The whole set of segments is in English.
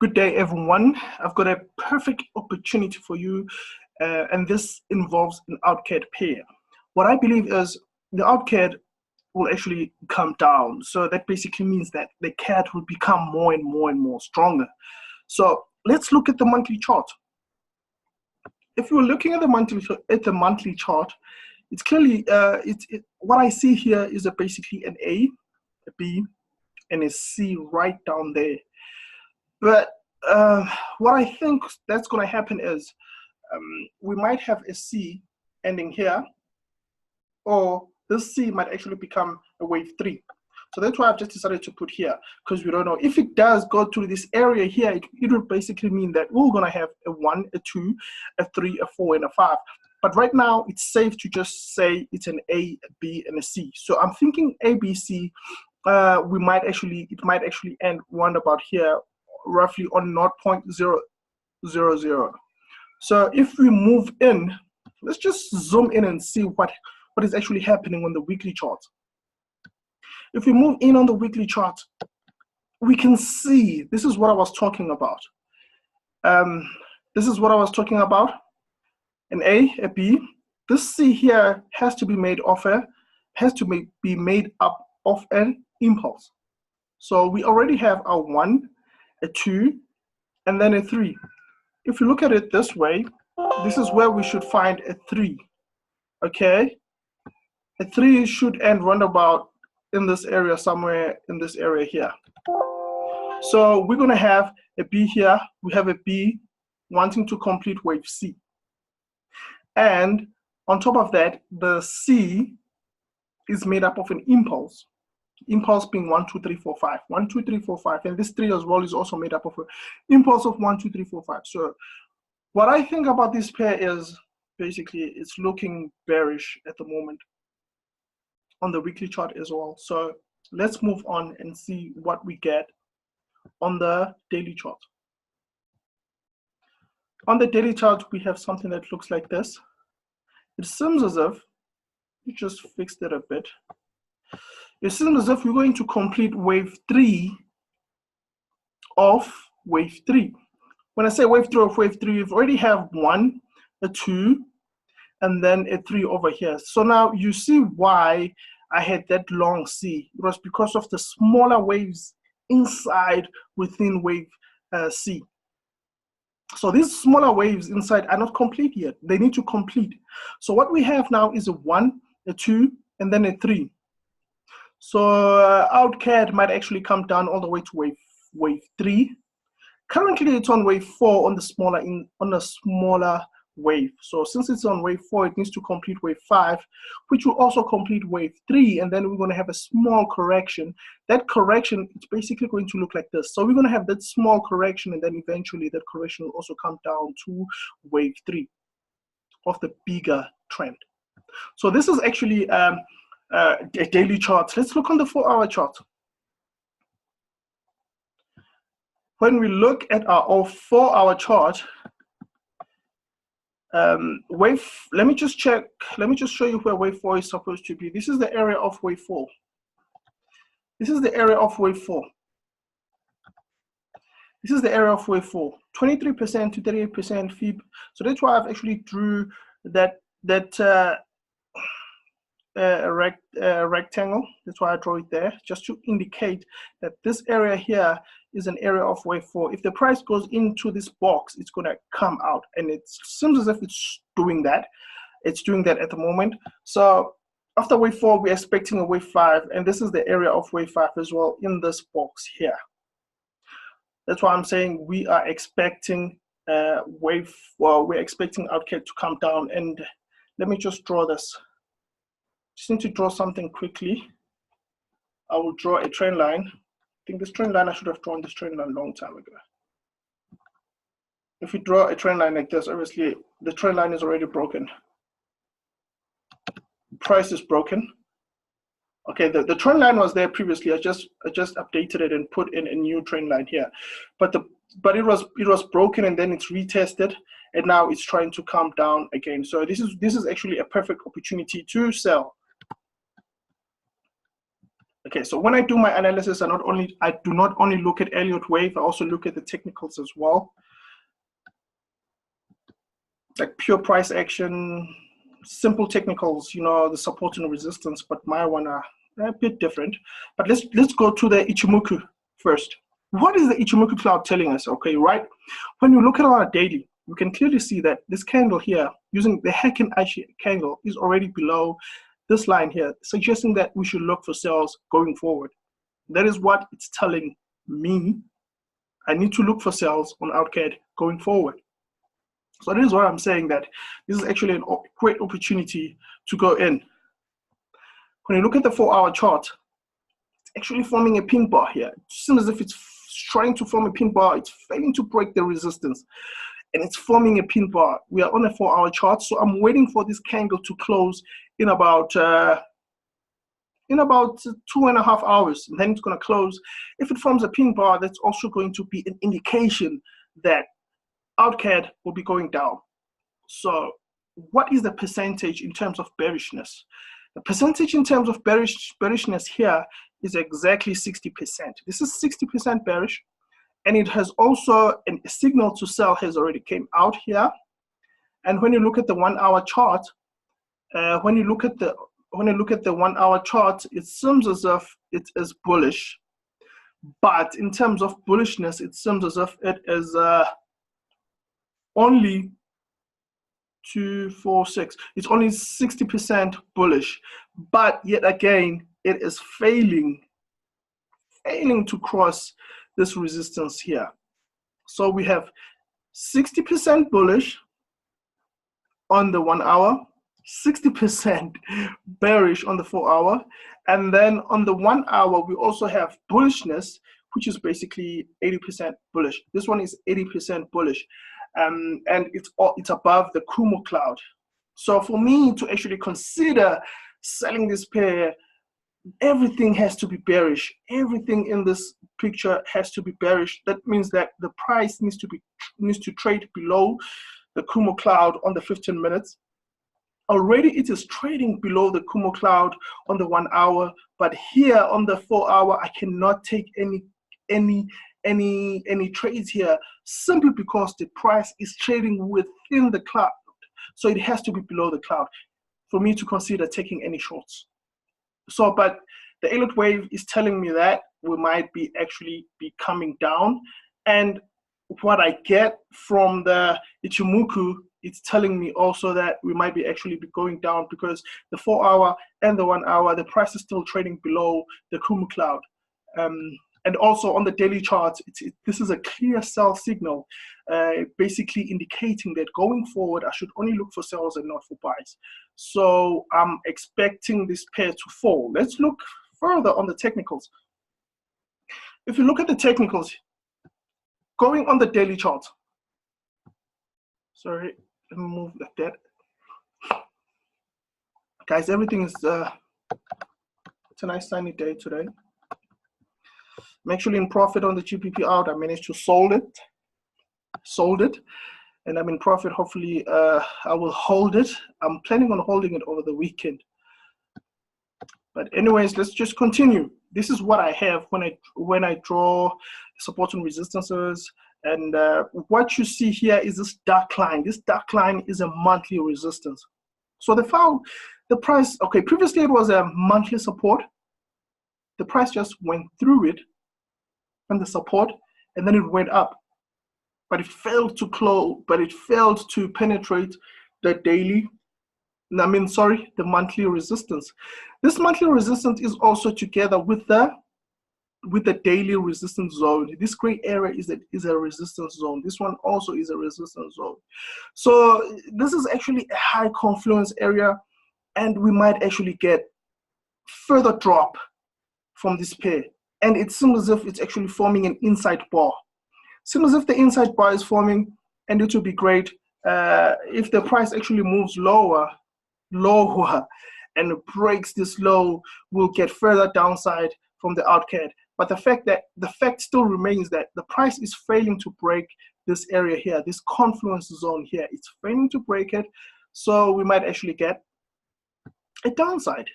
Good day, everyone. I've got a perfect opportunity for you, and this involves an Audcad pair. What I believe is the Audcad will actually come down. So that basically means that the CAD will become more and more stronger. So let's look at the monthly chart. If you're looking at the monthly chart, it's clearly what I see here is basically an A, a B, and a C right down there. But what I think that's going to happen is we might have a C ending here, or this C might actually become a wave 3. So that's why I've just decided to put here, because we don't know. If it does go through this area here, it will basically mean that we're going to have a 1, a 2, a 3, a 4, and a 5. But right now, it's safe to just say it's an A, a B, and a C. So I'm thinking A, B, C. It might actually end round about here, roughly on 0.000. So if we move in, let's just zoom in and see what is actually happening on the weekly chart. If we move in on the weekly chart, we can see this is what I was talking about. This is what I was talking about. An A, a B. This C here has to be made up of an impulse. So we already have a 1, a 2, and then a 3. If you look at it this way, this is where we should find a 3. Okay, a 3 should end roundabout in this area, somewhere in this area here. So we're going to have a B here. We have a B wanting to complete wave C. And on top of that, the C is made up of an impulse. Impulse being 1, 2, 3, 4, 5. 1, 2, 3, 4, 5. And this 3 as well is also made up of an impulse of 1, 2, 3, 4, 5. So what I think about this pair is basically it's looking bearish at the moment on the weekly chart as well. So let's move on and see what we get on the daily chart. On the daily chart, we have something that looks like this. It seems as if, we just fixed it a bit. It seems as if we're going to complete wave 3 of wave 3. When I say wave 3 of wave 3, we've already have 1, a 2, and then a 3 over here. So now you see why I had that long C. It was because of the smaller waves inside within wave C. So these smaller waves inside are not complete yet. They need to complete. So what we have now is a 1, a 2, and then a 3. So Audcad might actually come down all the way to wave 3. Currently, it's on wave 4 on the smaller wave. So since it's on wave 4, it needs to complete wave 5, which will also complete wave 3, and then we're going to have a small correction. That correction is basically going to look like this. So we're going to have that small correction, and then eventually that correction will also come down to wave 3 of the bigger trend. So this is actually a daily chart. Let's look on the 4-hour chart. When we look at our 4-hour chart, let me just show you where wave 4 is supposed to be. This is the area of wave 4. This is the area of wave 4. This is the area of wave 4, 23% to 38% fib. So that's why I've actually drew that rectangle. That's why I draw it there, just to indicate that this area here is an area of wave 4. If the price goes into this box, it's going to come out, and it seems as if it's doing that. It's doing that at the moment. So after wave 4, we're expecting a wave 5, and this is the area of wave 5 as well in this box here. That's why I'm saying we are expecting we're expecting Audcad to come down. And let me just draw this. Just need to draw something quickly. I will draw a trend line. I think this trend line, I should have drawn this trend line a long time ago. If we draw a trend line like this, obviously the trend line is already broken. Price is broken. Okay, the trend line was there previously. I just updated it and put in a new trend line here. But it was broken, and then it's retested, and now it's trying to come down again. So this is actually a perfect opportunity to sell. Okay, so when I do my analysis, I do not only look at Elliott wave, I also look at the technicals as well, like pure price action, simple technicals, you know, the support and resistance, but my one are a bit different. But let's go to the Ichimoku first. What is the Ichimoku cloud telling us? Okay, right? When you look at our daily, you can clearly see that this candle here, using the Heikin Aishi candle, is already below this line here, suggesting that we should look for sales going forward. That is what it's telling me. I need to look for sales on Audcad going forward. So that is why I'm saying that this is actually a great opportunity to go in. When you look at the 4-hour chart, it's actually forming a pin bar here. It seems as if it's trying to form a pin bar. It's failing to break the resistance, and it's forming a pin bar. We are on a 4-hour chart, so I'm waiting for this candle to close in about 2.5 hours, and then it's going to close. If it forms a pin bar, that's also going to be an indication that Audcad will be going down. So what is the percentage in terms of bearishness? The percentage in terms of bearishness here is exactly 60%. This is 60% bearish, and it has also a signal to sell has already came out here. And when you look at the 1-hour chart, when you look at the 1-hour chart, it seems as if it is bullish. But in terms of bullishness, it seems as if it is only 2, 4, 6. It's only 60% bullish. But yet again, it is failing to cross this resistance here. So we have 60% bullish on the 1-hour, 60% bearish on the 4-hour, and then on the 1-hour we also have bullishness, which is basically 80% bullish. This one is 80% bullish, and it's above the Kumo cloud. So for me to actually consider selling this pair, everything has to be bearish. Everything in this picture has to be bearish. That means that the price needs to trade below the Kumo cloud on the 15 minutes. Already it is trading below the Kumo cloud on the 1-hour, but here on the 4-hour, I cannot take any trades here simply because the price is trading within the cloud. So it has to be below the cloud for me to consider taking any shorts. So, but the Elliott wave is telling me that we might be actually be coming down, and what I get from the Ichimoku, it's telling me also that we might be actually be going down because the 4-hour and the 1-hour, the price is still trading below the Kumo cloud. And also on the daily chart, this is a clear sell signal, basically indicating that going forward, I should only look for sells and not for buys. So I'm expecting this pair to fall. Let's look further on the technicals. If you look at the technicals, going on the daily chart, sorry, let me move like that. Guys, everything is, it's a nice sunny day today. I'm actually in profit on the GPP out. I managed to sold it, and I'm in profit. Hopefully, I will hold it. I'm planning on holding it over the weekend. But anyways, let's just continue. This is what I have when I draw support and resistances. And what you see here is this dark line. This dark line is a monthly resistance. So the price, okay, previously it was a monthly support. The price just went through it and the support, and then it went up. But it failed to close, but it failed to penetrate the daily, the monthly resistance. This monthly resistance is also together with the daily resistance zone. This gray area is a resistance zone. This one also is a resistance zone. So this is actually a high confluence area, and we might actually get further drop from this pair. And it seems as if it's actually forming an inside bar. Seems as if the inside bar is forming, and it would be great if the price actually moves lower, and breaks this low, we'll get further downside from the Audcad. But the fact still remains that the price is failing to break this area here, this confluence zone here. It's failing to break it, so we might actually get a downside.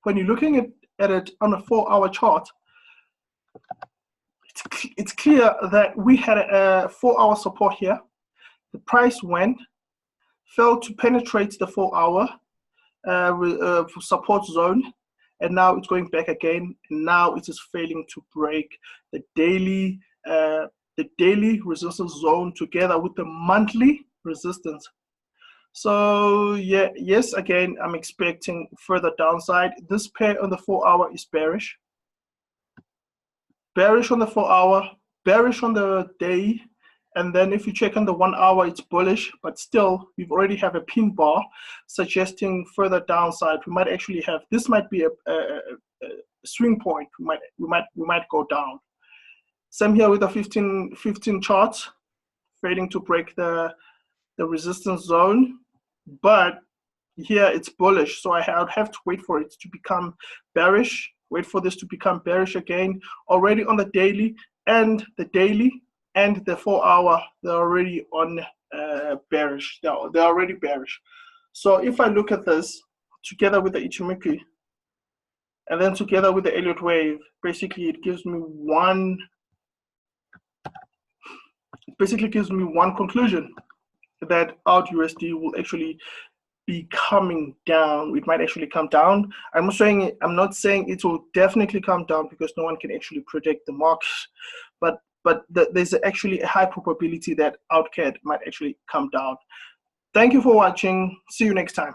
When you're looking at it on a 4-hour chart, it's clear that we had a 4-hour support here. The price went, failed to penetrate the 4-hour support zone, and now it's going back again. And now it is failing to break the daily resistance zone together with the monthly resistance. So yeah, yes, again, I'm expecting further downside. This pair on the 4-hour is bearish. Bearish on the 4-hour, bearish on the day. And then if you check on the 1-hour, it's bullish, but still, we already have a pin bar suggesting further downside. We might actually have, this might be a swing point. We might go down. Same here with the 15 charts, failing to break the resistance zone, but here it's bullish. So I would have to wait for it to become bearish, wait for this to become bearish again. Already on the daily and the 4-hour, they're already on bearish. They're already bearish. So if I look at this together with the Ichimoku and then together with the Elliott wave, basically it gives me one conclusion, that AUD USD will actually be coming down. It might actually come down. I'm not saying it will definitely come down, because no one can actually predict the market, but there's actually a high probability that Audcad might actually come down. Thank you for watching. See you next time.